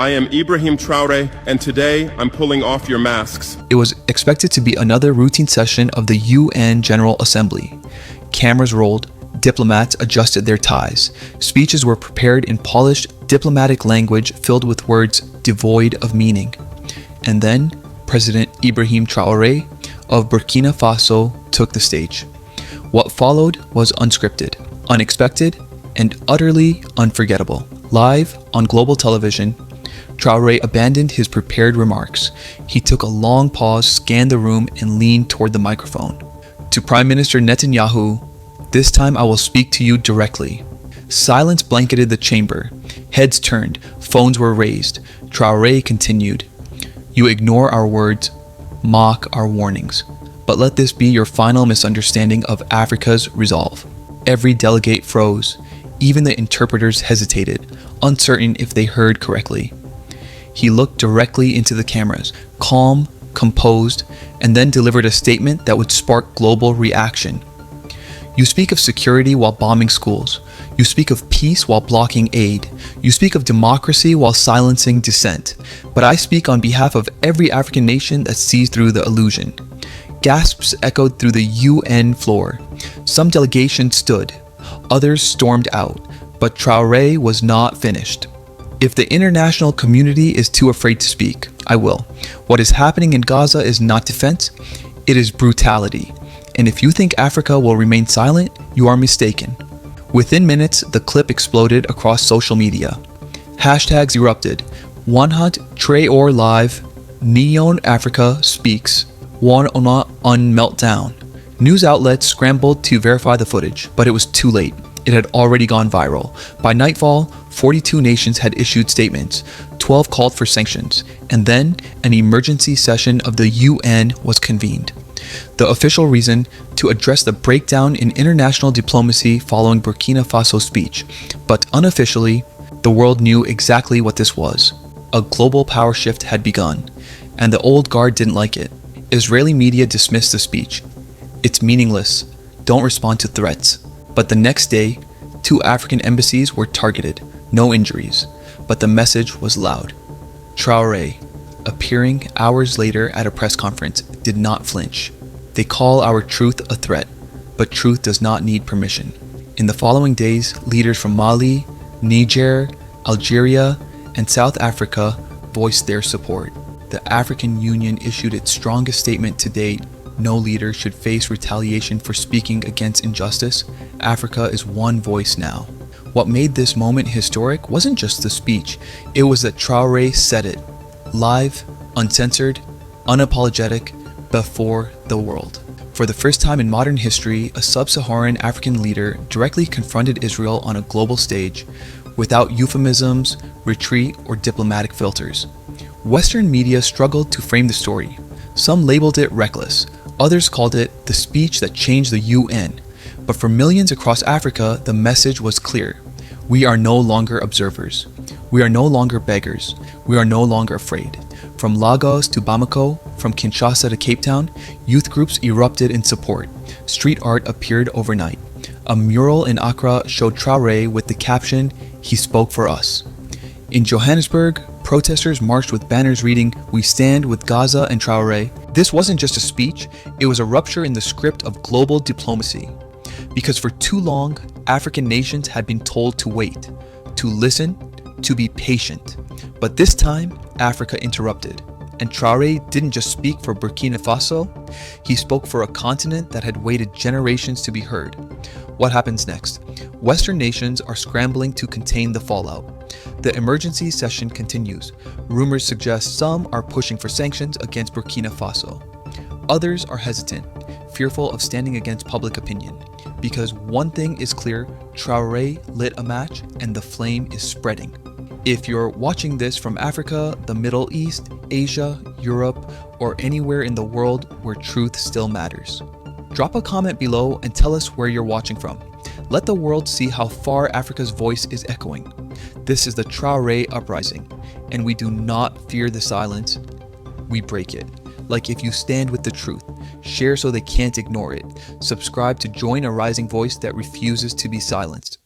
I am Ibrahim Traoré, and today I'm pulling off your masks. It was expected to be another routine session of the UN General Assembly. Cameras rolled, diplomats adjusted their ties. Speeches were prepared in polished, diplomatic language filled with words devoid of meaning. And then, President Ibrahim Traoré of Burkina Faso took the stage. What followed was unscripted, unexpected, and utterly unforgettable. Live on global television, Traoré abandoned his prepared remarks. He took a long pause, scanned the room, and leaned toward the microphone. To Prime Minister Netanyahu, "This time I will speak to you directly." Silence blanketed the chamber. Heads turned, phones were raised. Traoré continued, "You ignore our words, mock our warnings. But let this be your final misunderstanding of Africa's resolve." Every delegate froze. Even the interpreters hesitated, uncertain if they heard correctly. He looked directly into the cameras, calm, composed, and then delivered a statement that would spark global reaction. "You speak of security while bombing schools. You speak of peace while blocking aid. You speak of democracy while silencing dissent. But I speak on behalf of every African nation that sees through the illusion." Gasps echoed through the UN floor. Some delegations stood. Others stormed out. But Traoré was not finished. "If the international community is too afraid to speak, I will. What is happening in Gaza is not defense, it is brutality. And if you think Africa will remain silent, you are mistaken." Within minutes, the clip exploded across social media. Hashtags erupted. One Hunt Traore Live, Neon Africa Speaks, One on Meltdown. News outlets scrambled to verify the footage, but it was too late. It had already gone viral. By nightfall, 42 nations had issued statements, 12 called for sanctions, and then an emergency session of the UN was convened. The official reason: to address the breakdown in international diplomacy following Burkina Faso's speech. But unofficially, the world knew exactly what this was. A global power shift had begun, and the old guard didn't like it. Israeli media dismissed the speech. "It's meaningless. Don't respond to threats." But the next day, 2 African embassies were targeted. No injuries, but the message was loud. Traoré, appearing hours later at a press conference, did not flinch. "They call our truth a threat, but truth does not need permission." In the following days, leaders from Mali, Niger, Algeria, and South Africa voiced their support. The African Union issued its strongest statement to date. No leader should face retaliation for speaking against injustice. Africa is one voice now. What made this moment historic wasn't just the speech, it was that Traoré said it. Live, uncensored, unapologetic, before the world. For the first time in modern history, a sub-Saharan African leader directly confronted Israel on a global stage, without euphemisms, retreat, or diplomatic filters. Western media struggled to frame the story. Some labeled it reckless. Others called it the speech that changed the UN. But for millions across Africa, the message was clear. We are no longer observers. We are no longer beggars. We are no longer afraid. From Lagos to Bamako, from Kinshasa to Cape Town, youth groups erupted in support. Street art appeared overnight. A mural in Accra showed Traoré with the caption, "He spoke for us." In Johannesburg, protesters marched with banners reading, "We stand with Gaza and Traoré." This wasn't just a speech, it was a rupture in the script of global diplomacy. Because for too long, African nations had been told to wait, to listen, to be patient. But this time, Africa interrupted. And Traoré didn't just speak for Burkina Faso, he spoke for a continent that had waited generations to be heard. What happens next? Western nations are scrambling to contain the fallout. The emergency session continues. Rumors suggest some are pushing for sanctions against Burkina Faso. Others are hesitant, fearful of standing against public opinion. Because one thing is clear, Traoré lit a match and the flame is spreading. If you're watching this from Africa, the Middle East, Asia, Europe, or anywhere in the world where truth still matters, drop a comment below and tell us where you're watching from. Let the world see how far Africa's voice is echoing. This is the Traoré uprising, and we do not fear the silence, we break it. Like if you stand with the truth, share so they can't ignore it. Subscribe to join a rising voice that refuses to be silenced.